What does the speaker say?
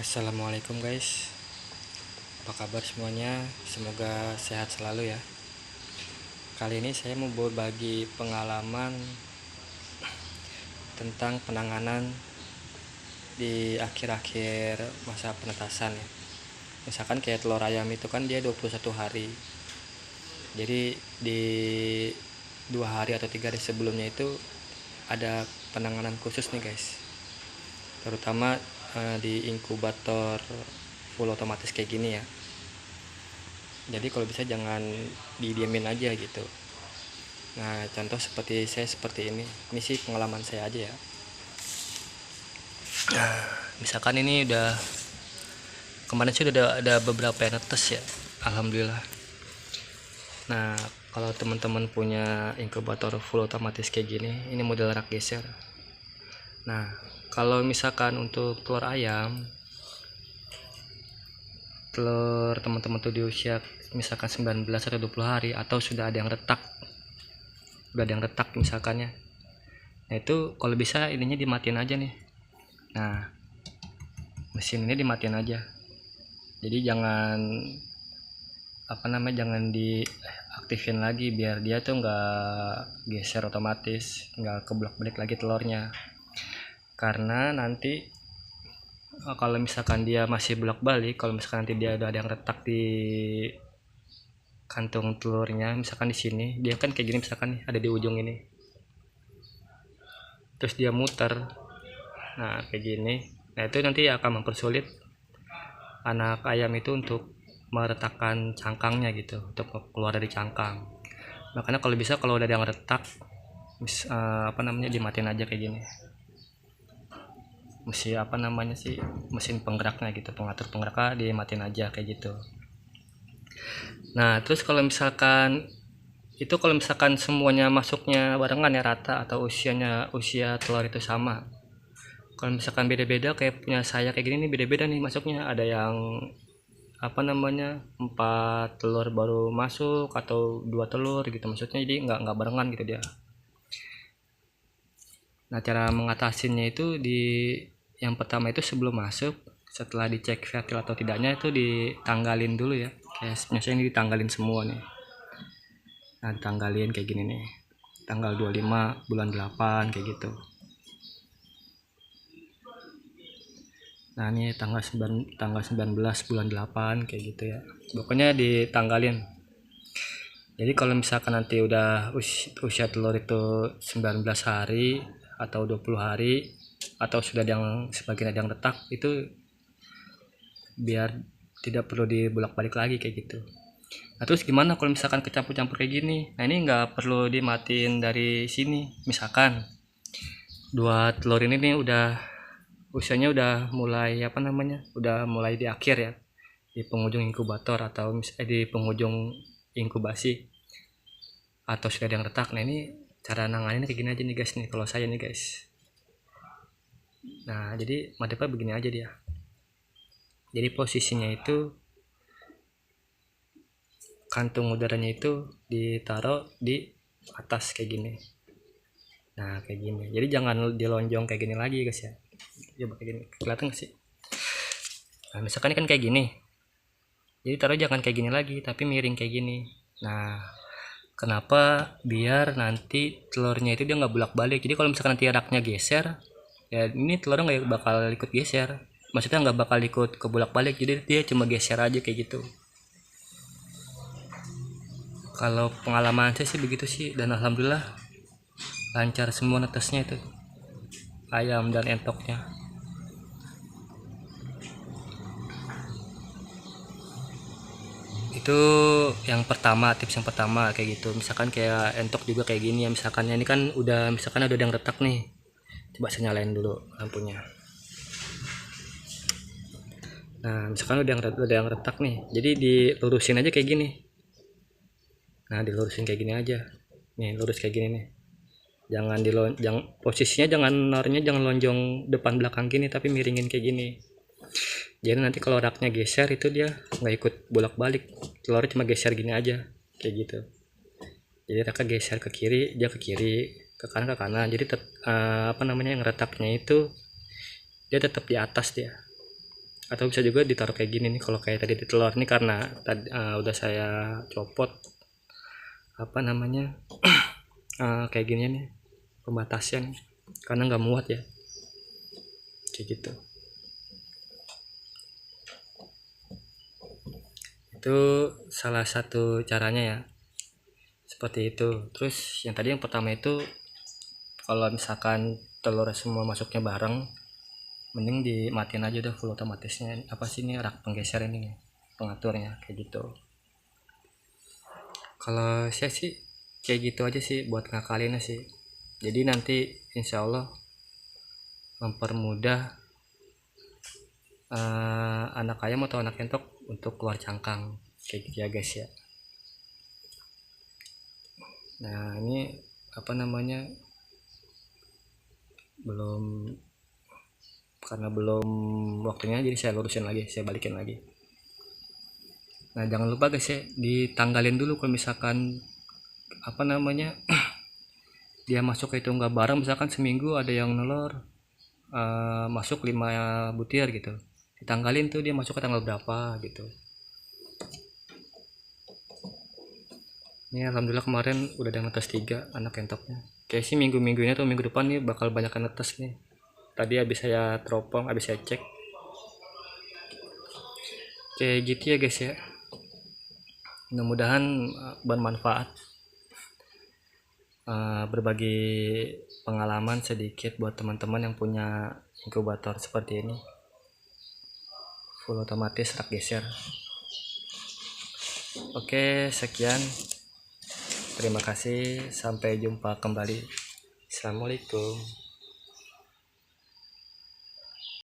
Assalamualaikum guys, apa kabar semuanya? Semoga sehat selalu ya. Kali ini saya mau berbagi pengalaman tentang penanganan di akhir-akhir masa penetasan ya. Misalkan kayak telur ayam itu kan dia 21 hari. Jadi di 2 hari atau 3 hari sebelumnya itu ada penanganan khusus nih guys. Terutama di inkubator full otomatis kayak gini ya. Jadi kalau bisa jangan didiemin aja gitu. Nah, contoh seperti saya seperti ini sih pengalaman saya aja ya. Misalkan ini udah kemarin sih udah ada beberapa yang netes ya, alhamdulillah. Nah, kalau teman-teman punya inkubator full otomatis kayak gini, ini model rak geser. Nah, kalau misalkan untuk telur ayam, telur teman-teman tuh di usia misalkan 19 atau 20 hari atau sudah ada yang retak misalkannya. Nah, itu kalau bisa ininya dimatiin aja nih. Nah, mesin ini dimatiin aja. Jadi jangan jangan diaktifin lagi biar dia tuh nggak geser otomatis, nggak kebolak-balik lagi telurnya. Karena nanti kalau misalkan dia masih bolak-balik, kalau misalkan nanti dia udah ada yang retak di kantung telurnya, misalkan di sini dia kan kayak gini, misalkan nih ada di ujung ini, terus dia muter, nah kayak gini. Nah, itu nanti akan mempersulit anak ayam itu untuk meretakkan cangkangnya gitu, untuk keluar dari cangkang. Makanya kalau bisa kalau udah ada yang retak dimatiin aja kayak gini. Mesin penggeraknya gitu, pengatur penggeraknya dimatiin aja kayak gitu. Nah, terus kalau misalkan semuanya masuknya barengan ya, rata, atau usia telur itu sama. Kalau misalkan beda-beda kayak punya saya kayak gini nih, beda-beda nih masuknya. Ada yang 4 telur baru masuk atau 2 telur gitu, maksudnya jadi nggak barengan gitu dia. Nah, cara mengatasinya itu yang pertama itu sebelum masuk, setelah dicek fertil atau tidaknya itu ditanggalin dulu ya. Kayak biasanya ini ditanggalin semua nih. Nah, ditanggalin kayak gini nih, tanggal 25 bulan 8 kayak gitu. Nah, ini tanggal 19 bulan 8 kayak gitu ya. Pokoknya ditanggalin. Jadi kalau misalkan nanti udah usia telur itu 19 hari atau 20 hari atau sudah sebagian ada yang retak, itu biar tidak perlu dibolak-balik lagi kayak gitu. Nah, terus gimana kalau misalkan kecampur-campur kayak gini? Nah, ini nggak perlu dimatiin dari sini. Misalkan 2 telur ini nih usianya udah mulai udah mulai di akhir ya, di penghujung inkubator atau di penghujung inkubasi, atau sudah ada yang retak. Nah, ini cara nanganin kayak gini aja nih guys nih, kalau saya nih guys. Nah, jadi madepnya begini aja dia. Jadi posisinya itu kantung udaranya itu ditaruh di atas kayak gini. Nah, kayak gini. Jadi jangan dilonjong kayak gini lagi guys ya. Coba kayak gini, kelihatan gak sih? Nah, misalkan ini kan kayak gini, jadi taruh jangan kayak gini lagi, tapi miring kayak gini. Nah, kenapa? Biar nanti telurnya itu dia nggak bolak-balik. Jadi kalau misalkan nanti raknya geser, ya ini telurnya nggak bakal ikut geser. Maksudnya nggak bakal ikut ke bolak-balik, jadi dia cuma geser aja kayak gitu. Kalau pengalaman saya sih begitu sih, dan alhamdulillah lancar semua netesnya itu, ayam dan entoknya. Itu tips yang pertama kayak gitu. Misalkan kayak entok juga kayak gini ya, misalkan ini kan udah ada yang retak nih. Coba saya nyalain dulu lampunya. Nah, misalkan udah yang retak nih, jadi dilurusin aja kayak gini. Nah, dilurusin kayak gini aja nih, lurus kayak gini nih. Posisinya jangan lonjong depan belakang gini, tapi miringin kayak gini. Jadi nanti kalau raknya geser itu dia nggak ikut bolak-balik, telurnya cuma geser gini aja kayak gitu. Jadi raknya geser ke kiri, dia ke kiri, ke kanan. Jadi yang retaknya itu dia tetap di atas dia. atau bisa juga ditaruh kayak gini nih. Kalau kayak tadi di telur ini karena tadi udah saya copot apa namanya kayak gini nih pembatasnya nih, karena nggak muat ya kayak gitu. Itu salah satu caranya ya, seperti itu. Terus yang tadi yang pertama itu kalau misalkan telur semua masuknya bareng, mending dimatiin aja udah full otomatisnya. Apa sih ini rak penggeser ini pengaturnya kayak gitu. Kalau saya sih kayak gitu aja sih buat ngakalinnya sih. Jadi nanti insya Allah mempermudah anak ayam atau anak entok untuk keluar cangkang kayak gitu ya guys ya. Nah ini apa namanya, belum, karena belum waktunya jadi saya lurusin lagi, saya balikin lagi. Nah jangan lupa guys ya, ditanggalin dulu kalau misalkan apa namanya dia masuk itu nggak bareng, misalkan seminggu ada yang nelor masuk 5 butir gitu, ditanggalin tuh dia masuk ke tanggal berapa gitu. Ini alhamdulillah kemarin udah ada yang netes 3 anak entoknya. Kayak sih minggu-minggu ini atau minggu depan nih bakal banyak yang netes nih. Tadi habis saya teropong, habis saya cek. Kayak gitu ya guys ya. Mudah-mudahan bermanfaat, berbagi pengalaman sedikit buat teman-teman yang punya inkubator seperti ini. Full otomatis rak geser. Oke, sekian. Terima kasih, sampai jumpa kembali. Assalamualaikum.